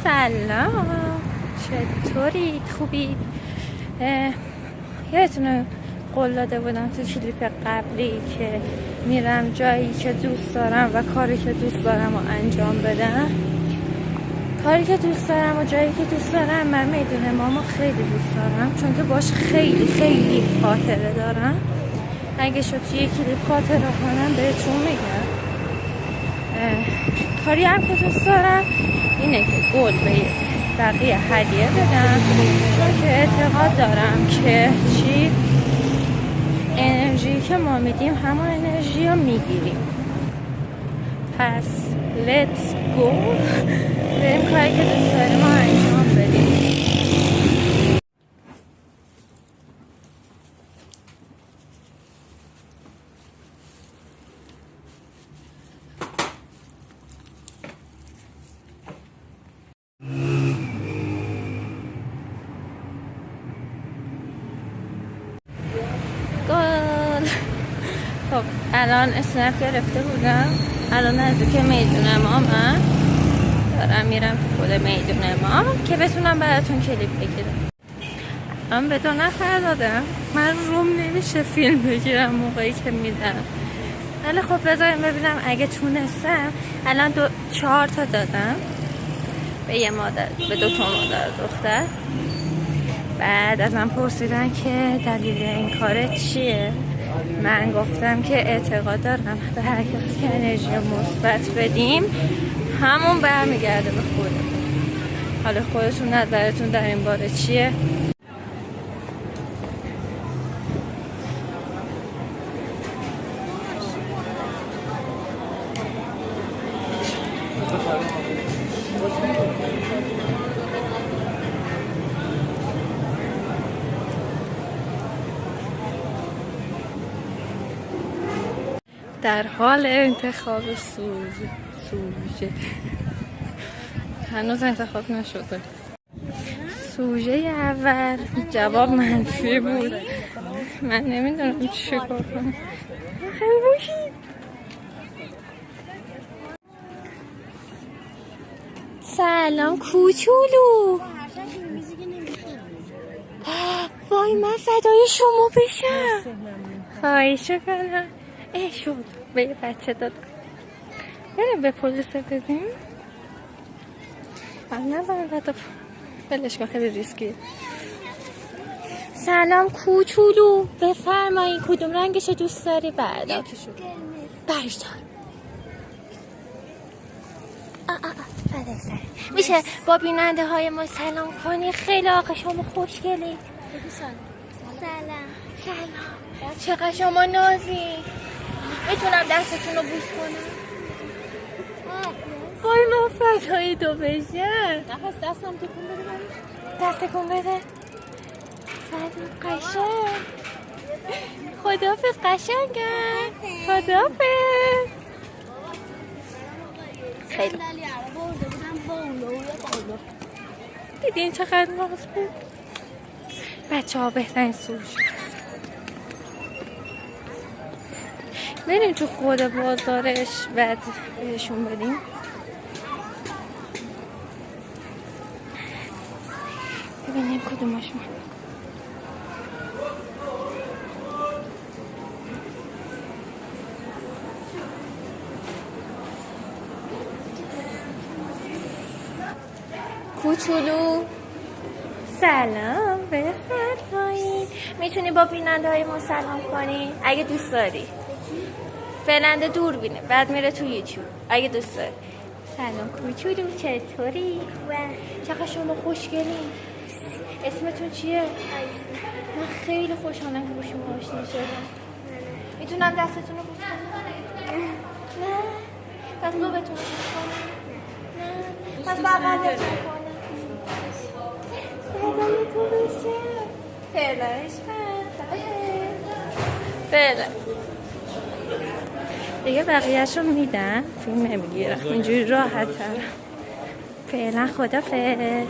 سلام، چطورید؟ خوبی؟ یادتونه قول داده بودم تو کلیپ قبلی که میرم جایی که دوست دارم و کاری که دوست دارم رو انجام بدم. کاری که دوست دارم و جایی که دوست دارم، من میدون امامو خیلی دوست دارم چون که باش خیلی خیلی خاطره دارم. اگه شد توی کلیپ خاطره کنم بهتون میگم. کاری هم که دوست دارم اینه که گل به بقیه هدیه بدم، چون که اعتقاد دارم که انرژی که ما میدیم همون انرژی رو میگیریم. پس let's go بریم کاری که دوست داریم رو انجام بدیم. خب الان اسنپ گرفته بودم، الان نزدیک میدون امامم، دارم میرم تو خود میدون امام که بتونم براتون کلیپ بگیرم. من به 2 نفر دادم، من روم نمیشه فیلم بگیرم موقعی که میدم، ولی خب بذاریم ببینم اگه تونستم. الان 4 تا دادم به 2 تا مادر دختر. بعد از من پرسیدن که دلیل این کار چیه. من گفتم که اعتقاد دارم به هر کسی که انرژی مثبت بدیم همون برمیگرده به خودمون. حالا خودتون نظرتون در این باره چیه؟ در حال انتخاب سوژه هنوز انتخاب نشده. سوژه اول جواب منفی بود. من نمیدونم چی کار کنم. خیلی باشید. سلام کوچولو. وای من فدای شما بشم. خواهش کنم. شد به یه بچه دادم. بریم به پلیس بدیم. نظرم بدا بلش کن، خیلی ریسکیه. سلام کوچولو، بفرمایی کدوم رنگش دوست داری؟ بردار بردار. فدای سر. میشه با بیننده های ما سلام کنی؟ خیلی آقا شما خوشگلید. سلام. چقدر شما نازی. میتونم دستتون رو بوس کنم؟ وای من فدای تو بشم. دستم تکون بده. دست تکون بده. فدای قشنگ. خداحافظ قشنگم. خداحافظ. خیلی دیدین چقدر ناز بود. بچه ها بهترین سوژه. بریم تو خود بازارش بعد بهشون بدیم. ببینیم کدومش من. کوچولو سلام، بفرمایید. میتونی با بیننده های ما سلام کنی اگه دوست داری. بیننده دور بینه بعد میره تو یوتیوب اگه دوست داری. سلام کوچولو، چطوری؟ چقدر شما خوشگلی. اسمتون چیه؟ من خیلی خوشحالم که با شما آشنا شدم. میتونم دستتون رو بوس کنم؟ نه. پس لوبتون رو بوس کنم؟ نه. پس بغلتون کنم؟ بغلتون بشه. فعلا فعلا دیگه بقیه‌اش رو میدن، فیلم نمیگیرم، اینجوری راحت تر. فعلا خدافظ.